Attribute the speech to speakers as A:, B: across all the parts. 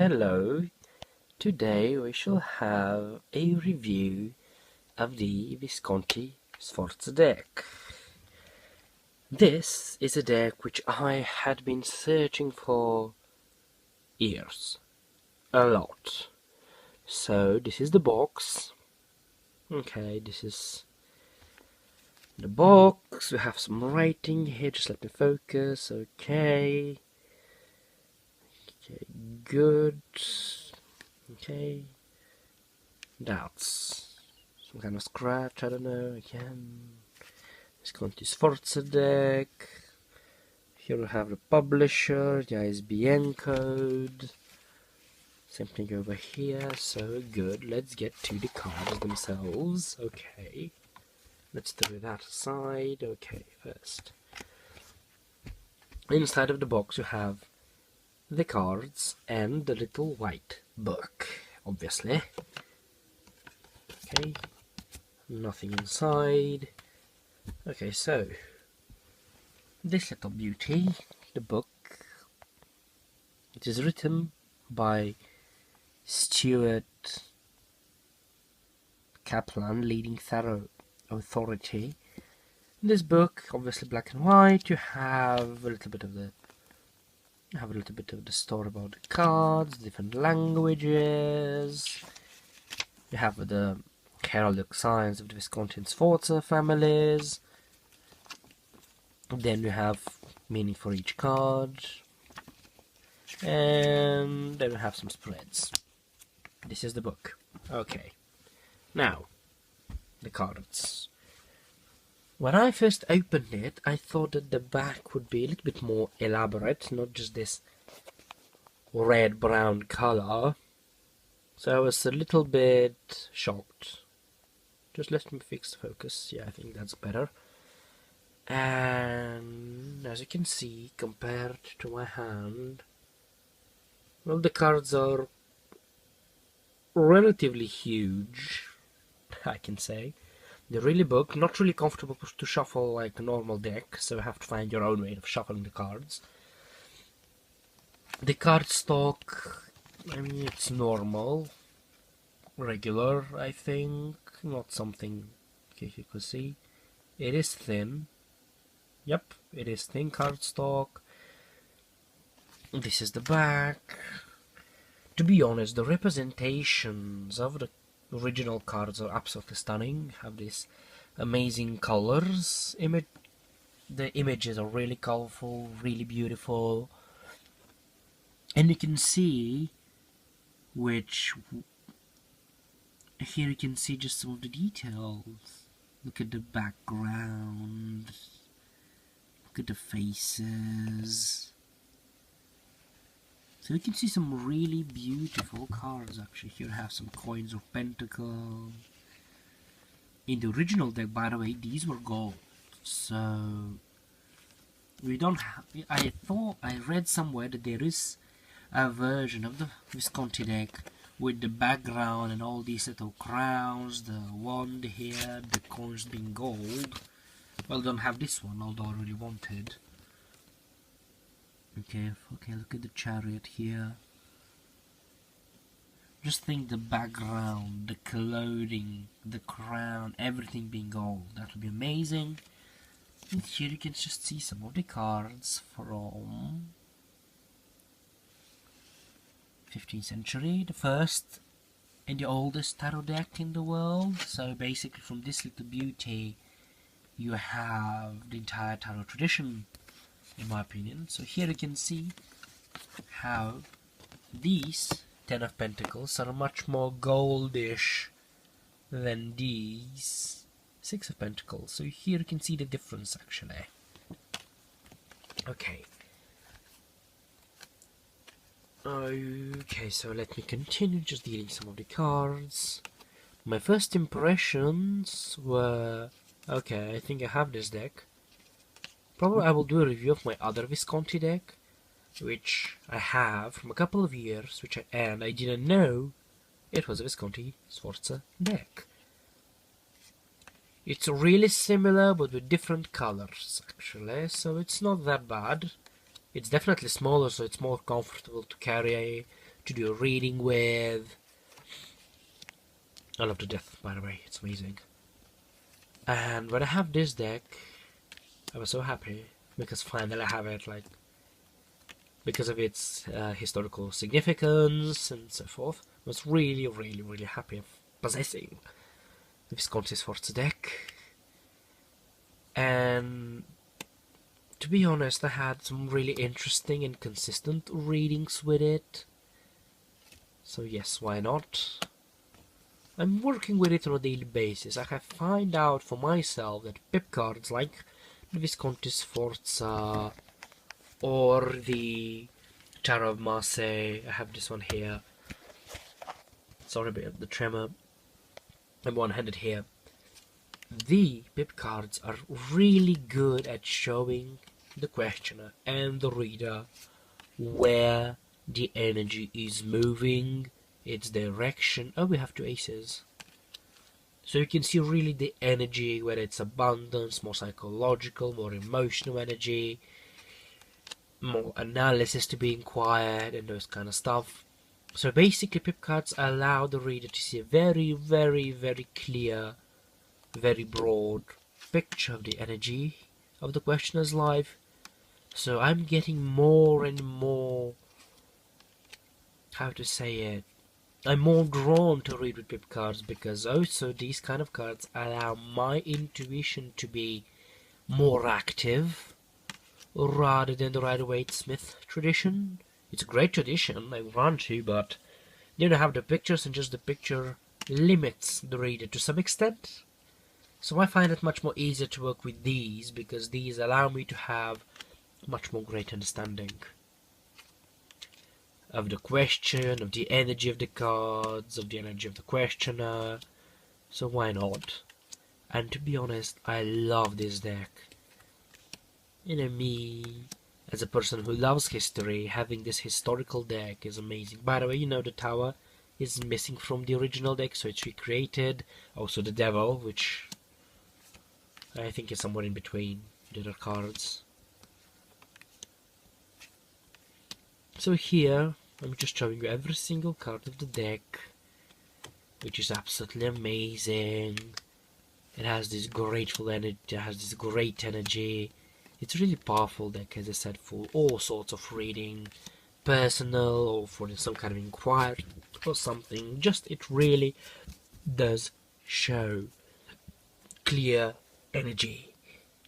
A: Hello, today we shall have a review of the Visconti Sforza deck. This is a deck which I had been searching for years, a lot. So this is the box. Okay, this is the box. We have some writing here, just let me focus. Okay, good. Okay, that's some kind of scratch, I don't know, again. Visconti Sforza deck. Here we have the publisher, the ISBN code. Same thing over here, so good. Let's get to the cards themselves. Okay, let's throw that aside. Okay, first. Inside of the box you have the cards and the little white book, obviously. Okay, nothing inside. Okay, so this little beauty, the book, it is written by Stuart Kaplan, leading tarot authority. In this book, obviously black and white, you have a little bit of the story about the cards, different languages. You have the heraldic signs of the Visconti and Sforza families. Then you have meaning for each card, and then we have some spreads. This is the book. Okay, now the cards. When I first opened it, I thought that the back would be a little bit more elaborate, not just this red-brown color. So I was a little bit shocked. Just let me fix the focus. Yeah, I think that's better. And as you can see, compared to my hand, well, the cards are relatively huge, I can say. They're really big, not really comfortable to shuffle like a normal deck, so you have to find your own way of shuffling the cards. The card stock, I mean, it's normal, regular, I think, not something, okay, you can see. It is thin. Yep, it is thin cardstock. This is the back. To be honest, the representations of the original cards are absolutely stunning. Have these amazing colors. The images are really colorful, really beautiful. And you can see here you can see just some of the details. Look at the background. Look at the faces. So you can see some really beautiful cards actually. Here I have some coins of Pentacle. In the original deck, by the way, these were gold. So we don't have. I read somewhere that there is a version of the Visconti deck with the background and all these little crowns, the wand here, the coins being gold. Well, I don't have this one, although I really wanted. Okay, look at the Chariot here. Just think the background, the clothing, the crown, everything being gold. That would be amazing. And here you can just see some of the cards from 15th century, the first and the oldest tarot deck in the world. So basically from this little beauty you have the entire tarot tradition, in my opinion. So here you can see how these 10 of Pentacles are much more goldish than these 6 of Pentacles. So here you can see the difference actually. Okay. Okay, so let me continue just dealing some of the cards. My first impressions were, okay, I think I have this deck. Probably I will do a review of my other Visconti deck, which I have from a couple of years, and I didn't know it was a Visconti Sforza deck. It's really similar, but with different colors, actually, so it's not that bad. It's definitely smaller, so it's more comfortable to carry to do a reading with. I love to death, by the way, it's amazing. And when I have this deck, I was so happy because finally I have it, like, because of its historical significance and so forth. I was really, really, really happy of possessing the Visconti Sforza deck. And to be honest, I had some really interesting and consistent readings with it. So yes, why not? I'm working with it on a daily basis. I have found out for myself that pip cards like the Visconti Sforza or the Tarot of Marseille, I have this one here. Sorry about the tremor. I'm one-handed here. The pip cards are really good at showing the questioner and the reader where the energy is moving, its direction. Oh, we have 2 aces. So you can see really the energy, whether it's abundance, more psychological, more emotional energy, more analysis to be inquired, and those kind of stuff. So basically, pip cards allow the reader to see a very, very, very clear, very broad picture of the energy of the questioner's life. So I'm getting more and more, how to say it, I'm more drawn to read with pip cards, because also these kind of cards allow my intuition to be more active rather than the Rider-Waite-Smith tradition. It's a great tradition, I run to, but you don't have the pictures, and just the picture limits the reader to some extent. So I find it much more easier to work with these, because these allow me to have much more great understanding of the question, of the energy of the cards, of the energy of the questioner. So why not? And to be honest, I love this deck. You know, me, as a person who loves history, having this historical deck is amazing. By the way, you know, the tower is missing from the original deck, so it's recreated. Also the devil, which I think is somewhere in between the other cards. So here, I'm just showing you every single card of the deck, which is absolutely amazing. It has this grateful energy, it has this great energy. It's a really powerful deck, as I said, for all sorts of reading, personal or for some kind of inquiry or something. Just, it really does show clear energy,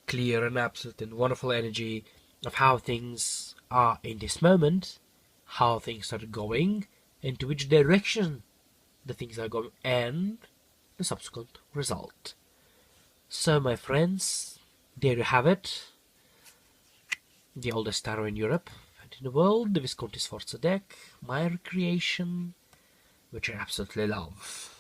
A: clear and absolute and wonderful energy of how things are in this moment, how things are going, and to which direction the things are going, and the subsequent result. So, my friends, there you have it. The oldest tarot in Europe and in the world, the Visconti Sforza deck, my recreation, which I absolutely love.